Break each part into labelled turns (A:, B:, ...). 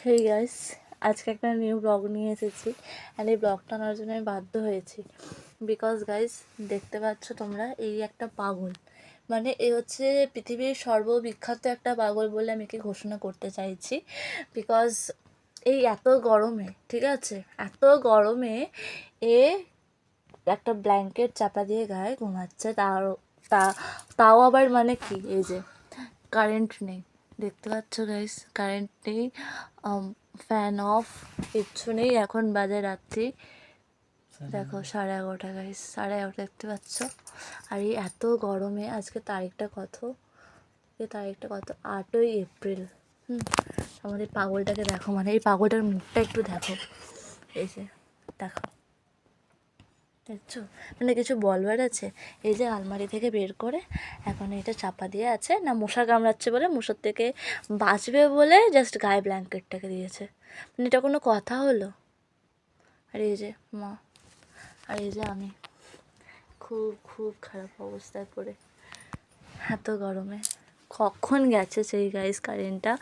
A: Hey guys, আজকে একটা new blog নিয়ে এসেছি। অ্যান্ড এই ব্লগটা আনার জন্য আমি বাধ্য হয়েছি বিকজ গাইস, দেখতে পাচ্ছ তোমরা, এই একটা পাগল, মানে এ হচ্ছে পৃথিবীর সর্ববিখ্যাত একটা পাগল বলে আমি একে ঘোষণা করতে চাইছি। বিকজ এই এত গরমে, ঠিক আছে, এত গরমে এ একটা ব্ল্যাঙ্কেট চাপা দিয়ে গায়ে ঘুমাচ্ছে। তা তাও আবার মানে কি, এই যে কারেন্ট নেই, দেখতে পাচ্ছ গাইস, কারেন্ট নেই, ফ্যান অফ, কিচ্ছু নেই। এখন বাজে রাত্রি, দেখো 11:30 গাইস, 11:30 দেখতে পাচ্ছ। আর এই এত গরমে আজকে তারিখটা কত, 8ই এপ্রিল। আমাদের পাগলটাকে দেখো, মানে এই পাগলটার মুখটা একটু দেখো, এই যে দেখো, দেখছো, মানে কিছু বলবার আছে? এই যে আলমারি থেকে বের করে এখন এটা চাপা দিয়ে আছে, না মশা কামড়াচ্ছে বলে, মশার থেকে বাঁচবে বলে জাস্ট গায়ে ব্ল্যাঙ্কেটটাকে দিয়েছে। মানে এটা কোনো কথা হলো? আর এই যে মা, আর এই যে আমি, খুব খুব খারাপ অবস্থায় পড়ে এত গরমে। কখন গেছে সেই গাইস কারেন্টটা,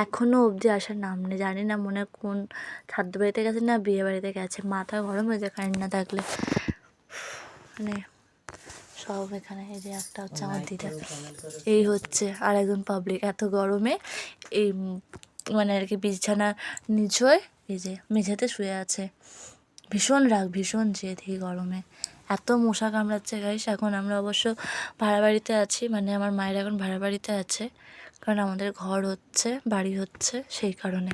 A: এখনও অবধি আসার নাম নেই। জানি না মনে কোন শ্রাদ্ধ বাড়িতে গেছে না বিয়ে বাড়িতে গেছে, মাথা গরম হয়ে যায় কারেন্ট না থাকলে। মানে সব এখানে, এই যে একটা হচ্ছে আমার দিদা, এই হচ্ছে আর একজন পাবলিক। এত গরমে এই মানে আর কি বিছানা নিচ হয়ে এই যে মেঝেতে শুয়ে আছে। ভীষণ রাগ, ভীষণ জেদ এই গরমে, এত মশা কামড়াচ্ছে গাইস। এখন আমরা অবশ্য ভাড়া বাড়িতে আছি, মানে আমার মায়ের এখন ভাড়া বাড়িতে আছে, কারণ আমাদের ঘর হচ্ছে, বাড়ি হচ্ছে, সেই কারণে।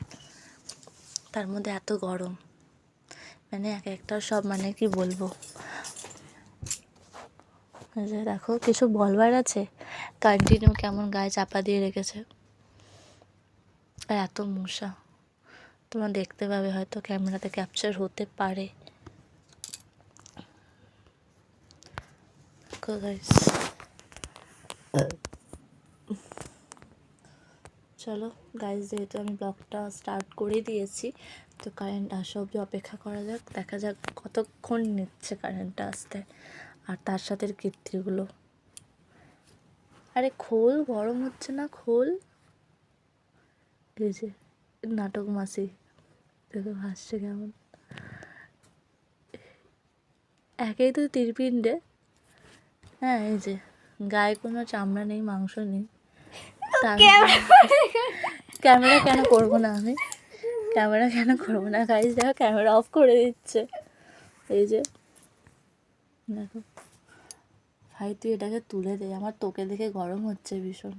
A: তার মধ্যে এত গরম, মানে এক একটা সব, মানে কি বলবো, যে দেখো কিছু বলবার আছে? কন্টিনিউ কেমন গায়ে চাপা দিয়ে রেখেছে। আর এত মশা, তোমরা দেখতে পাবে, হয়তো ক্যামেরাতে ক্যাপচার হতে পারে। চলো গাইজ, যেহেতু আমি ব্লগটা স্টার্ট করে দিয়েছি, তো কারেন্ট আসা অবধি অপেক্ষা করা যাক, দেখা যাক কতক্ষণ নিচ্ছে কারেন্টটা আসতে। আর তার সাথে কীর্তিগুলো, আরে খোল, গরম হচ্ছে না, খোল। এই যে নাটক মাসি, দেখো হাসছে কেমন, একেই তো তীরপিণ্ডে। হ্যাঁ, এই যে গায়ে কোনো চামড়া নেই, মাংস নেই। ক্যামেরা কেন করবো না আমি, ক্যামেরা কেন করবো না গাইজ? দেখো ক্যামেরা অফ করে দিচ্ছে, এই যে দেখো। ভাই তুই এটাকে তুলে দে, আমার তোকে দেখে গরম হচ্ছে ভীষণ।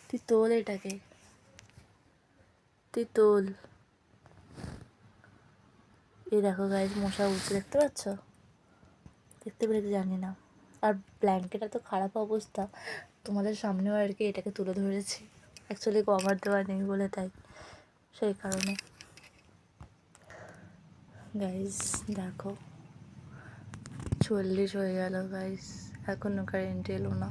A: তুই তোল এটাকে, তুই তোল। এই দেখো গাইজ, মশা উঠছে, দেখতে পাচ্ছ? দেখতে পেরেছি জানি না। আর ব্ল্যাঙ্কেট এত খারাপ অবস্থা, তোমাদের সামনেও আর কি এটাকে তুলে ধরেছি। অ্যাকচুয়ালি কভার দেওয়া নেই বলে, তাই সেই কারণে। গাইজ দেখো, 40 হয়ে গেল গাইজ, এখনও কারেন্ট এলো না।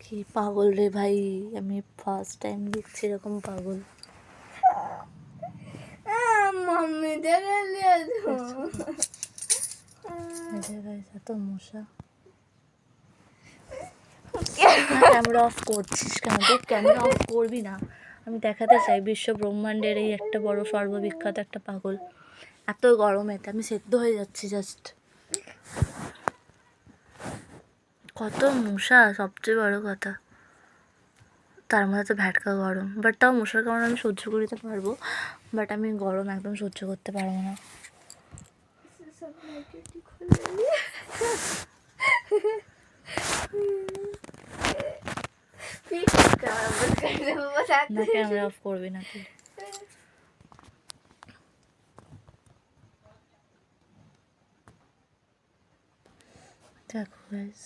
A: কি পাগল রে ভাই, আমি ফার্স্ট টাইম দেখছি এরকম পাগল। এত মশা, ক্যামেরা অফ করছিস কেন? তুই ক্যামেরা অফ করবি না, আমি দেখাতে চাই বিশ্ব ব্রহ্মাণ্ডের এই একটা বড় সর্ববিখ্যাত একটা পাগল। এত গরমেতে আমি সেদ্ধ হয়ে যাচ্ছি জাস্ট। কত মশা, সবচেয়ে বড় কথা, তার মধ্যে তো ভ্যাটকা গরম। বাট তাও মশার কারণে আমি সহ্য করতে পারবো, বাট আমি গরম একদম সহ্য করতে পারবো না। না, ক্যামেরা অফ করবি না তুই। দেখো গাইস,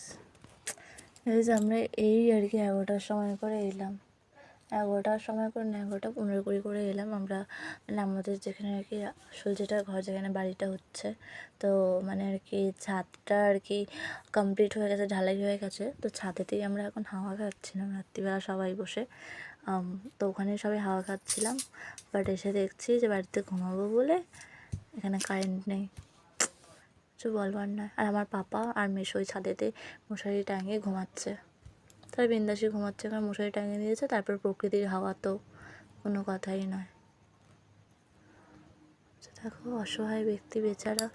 A: আমরা এই আর কি 11টার সময় করে এলাম, 11টার সময় করে না, 11:15 করে এলাম আমরা। মানে আমাদের যেখানে আর কি আসল যেটা ঘর, যেখানে বাড়িটা হচ্ছে, তো মানে আর কি ছাদটা আর কি কমপ্লিট হয়ে গেছে, ঢালাই হয়ে গেছে, তো ছাদেতেই আমরা এখন হাওয়া খাচ্ছিলাম রাত্রিবেলা সবাই বসে। তো ওখানে সবাই হাওয়া খাচ্ছিলাম, বাট এসে দেখছি যে বাড়িতে ঘুমাবো বলে এখানে কারেন্ট নেই, কিছু বলবার নয়। আর আমার পাপা আর মেশো ওই ছাদেতে মশারি টাঙিয়ে ঘুমাচ্ছে, তার বিন্দাসে ঘুমাচ্ছে, কারণ মশারি টাঙিয়ে দিয়েছে। তারপর প্রকৃতির হাওয়া তো কোনো কথাই নয়। দেখো অসহায় ব্যক্তি বেচারা,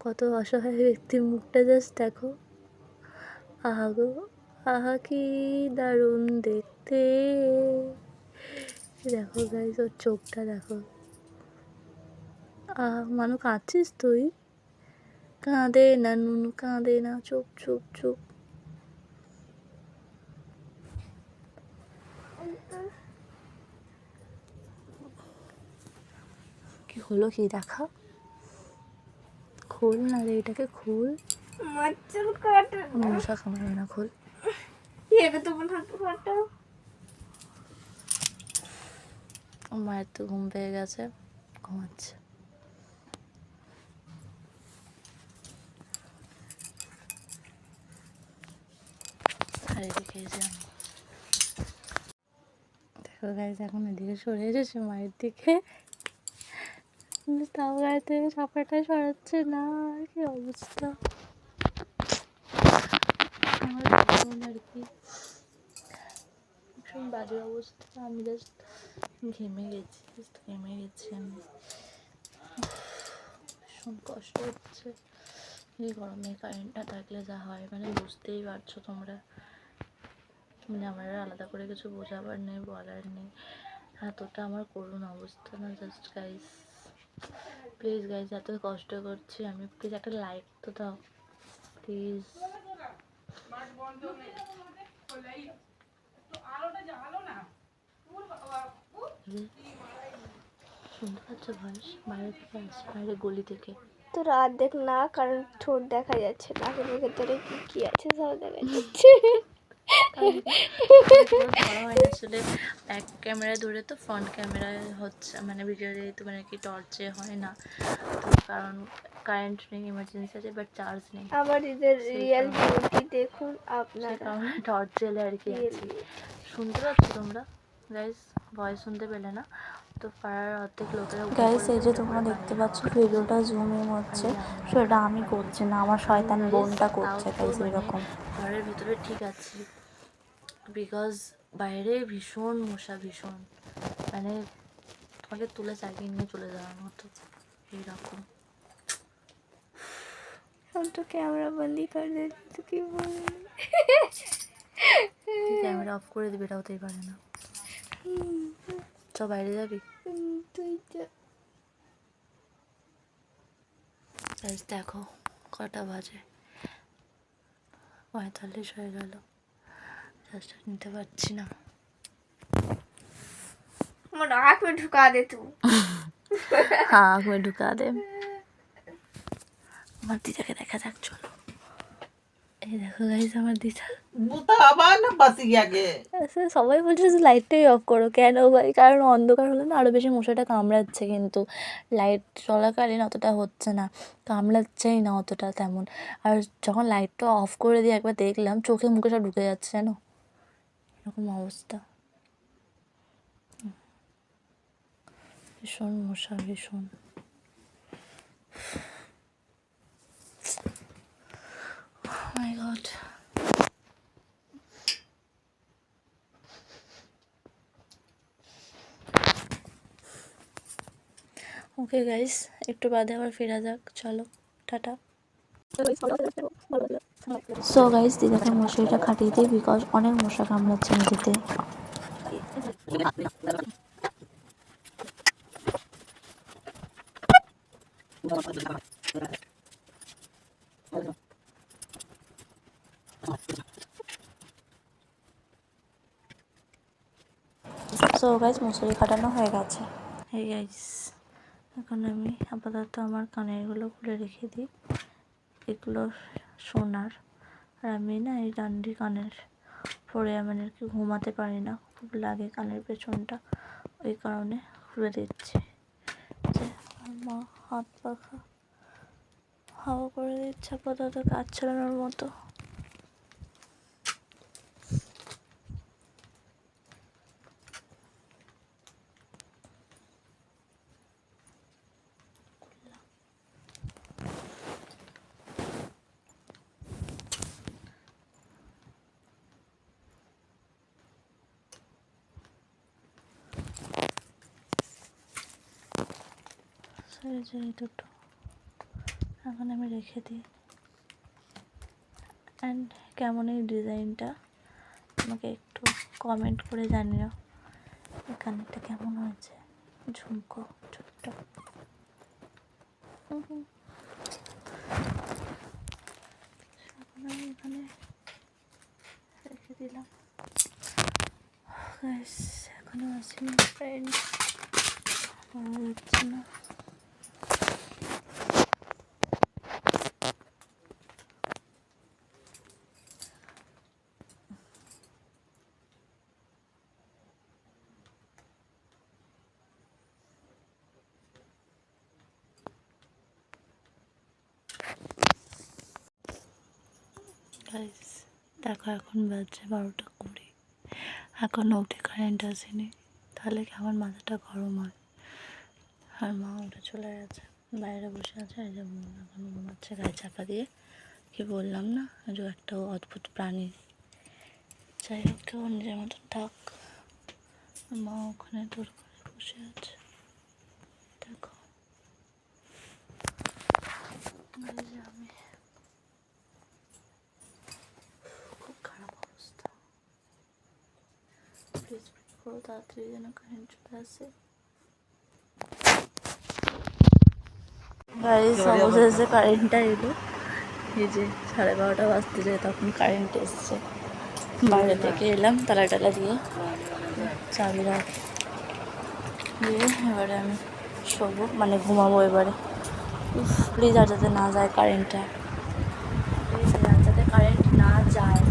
A: কত অসহায় ব্যক্তির মুখটা জাস্ট দেখো। আহা গো আহা কি দারুণ দেখতে। দেখো গাইস ওর চোখটা দেখো। আহা মানু কাঁদছিস তুই? কাঁদে না নুনু, কাঁদে না, চুপ চুপ চুপ। কি হলো কি দেখা? খোল না রে এটাকে, খোল। মশা কামড়াবে না, খোল। মায়ের তো ঘুম পেয়ে গেছে, ঘুমাচ্ছে। আর এদিকে দেখো গাইজ এখন এদিকে সরে এসেছে মায়ের দিকে, তাও গায়ে থেকে চাপাটা সরাচ্ছে না। কি অবস্থা আমার আর কি, ভীষণ বাজে অবস্থা। আমি জাস্ট ঘেমে গেছি, আমি ভীষণ কষ্ট হচ্ছে। এই গরমে কারেন্ট না থাকলে যা হয় মানে বুঝতেই পারছো তোমরা। মানে আমার আলাদা করে কিছু বোঝাবার নেই, বলার নেই, এতটা আমার করুণ অবস্থা না। জাস্ট গাইস প্লিজ গাইস, এত কষ্ট করছি আমি, প্লিজ একটা লাইক তো দাও প্লিজ। শুনতে পাচ্ছ ভয়েস বাইরে থেকে আসছে, বাইরে গলি থেকে।
B: তো রাত দেখ না, কারণ ঠোঁট দেখা যাচ্ছে, নাকের ভেতরে কি কি আছে সব দেখা যাচ্ছে।
A: আসলে ব্যাক ক্যামেরা ধরে তো ফ্রন্ট ক্যামেরায় হচ্ছে, মানে ভিডিও যেহেতু মানে কি টর্চে হয় না, তো কারণ কারেন্ট নেই, ইমার্জেন্সি আছে, বাট চার্জ নেই।
B: আমার এদের রিয়েল বিউটি দেখুন আপনারা,
A: কারণ টর্চ জেলে আর কি আছে। শুনতে পাচ্ছ তোমরা গাইস? ভয়েস শুনতে পেলে না তো পাড়ার অর্ধেক লোকেরা গাইস। এই যে তোমরা দেখতে পাচ্ছ ভিডিওটা জুম ইন হচ্ছে, সেটা আমি করছি না, আমার শয়তান বোনটা করছে। গাইস এরকম ঘরের ভিতরে ঠিক আছে, বিকজ বাইরে ভীষণ মশা, ভীষণ মানে তোমাকে তুলে চাকিয়ে নিয়ে চলে যাওয়ার মতো এইরকম।
B: हम तो कैमरा बंद ही कर देते तो কি বলবো।
A: ক্যামেরা অফ করে দিবে, এটা হতেই পারে না। চ বাইরে যাবি
B: তুই যা।
A: দেখো কটা বাজে, 45 হয়ে গেল, জাস্ট নিতে পারছি না।
B: আমার आँख में ढुका दे तू।
A: हाँ आँख में ढुका दे। আমার দিদাকে দেখা যাক, চলো। এই দেখো গাইস আমার দিদা। সবাই বলছে যে লাইটটাই অফ করো, কেন ভাই? কারণ অন্ধকার হলে না আরও বেশি মশাটা কামড়াচ্ছে, কিন্তু লাইট চলাকালীন অতটা হচ্ছে না, কামড়াচ্ছেই না অতটা তেমন। আর যখন লাইটটা অফ করে দিয়ে একবার দেখলাম, চোখে মুখে সব ঢুকে যাচ্ছে জানো, এরকম অবস্থা। ভীষণ মশা, ভীষণ। মাই গড। ওকে গাইস, একটু বাদে আবার ফেরা যাক, চলো টাটা। সো গাইস দিদাকে মশারিটা খাটিয়ে দিই, বিকজ অনেক মশা কামড়াচ্ছে মেঝেতে। সো গাইস মশারি খাটানো হয়ে গেছে। এই গাইস এখন আমি আপাতত আমার কানেরগুলো খুলে রেখে দিই, এগুলো সোনার। আর আমি না এই ডান্ডি কানের পরে আমি আর কি ঘুমাতে পারি না, খুব লাগে কানের পেছনটা, ওই কারণে খুলে দিচ্ছি। যে মা হাত পাখা হাওয়া করে দিচ্ছে আপাতত কাজ চালানোর মতো। এই যে এই দুটো এখন আমি রেখে দিই। অ্যান্ড কেমন এই ডিজাইনটা আমাকে একটু কমেন্ট করে জানিও। এখানেটা কেমন হয়েছে, ঝুমকো ছোট্ট। এখন আমি এখানে রেখে দিলাম। গাইস এখনো আসেনি ফ্রেন্ড, পাওয়া যাচ্ছে না। গাইস দেখো এখন বাজছে 12:20, এখনও অবধি কারেন্ট আসেনি। তাহলে কি আমার মাথাটা গরম হয়। আর মা উঠে চলে গেছে, বাইরে বসে আছে। এই যে এখন ঘুমাচ্ছে গায়ে চাপা দিয়ে। কি বললাম না, যে একটা অদ্ভুত প্রাণী। যাই হোক, কেউ নিজের মতন থাক। মা ওখানে দূর করে বসে আছে, দেখো। এই যে আমি, খুব খারাপ অবস্থা। প্লিজ করো তাড়াতাড়ি যেন কারেন্ট চলে আসে। গাইস অবশেষে কারেন্টটা এলো। এই যে 12:30 বাজতে যায়, তখন কারেন্ট এসছে। বাইরে থেকে এলাম তালা টালা দিয়ে, চাবি রাখ দিয়ে এবারে আমি শোবো, মানে ঘুমাবো এবারে। প্লিজ আর যাতে না যায় কারেন্টটা, প্লিজ আর যাতে কারেন্ট না যায়।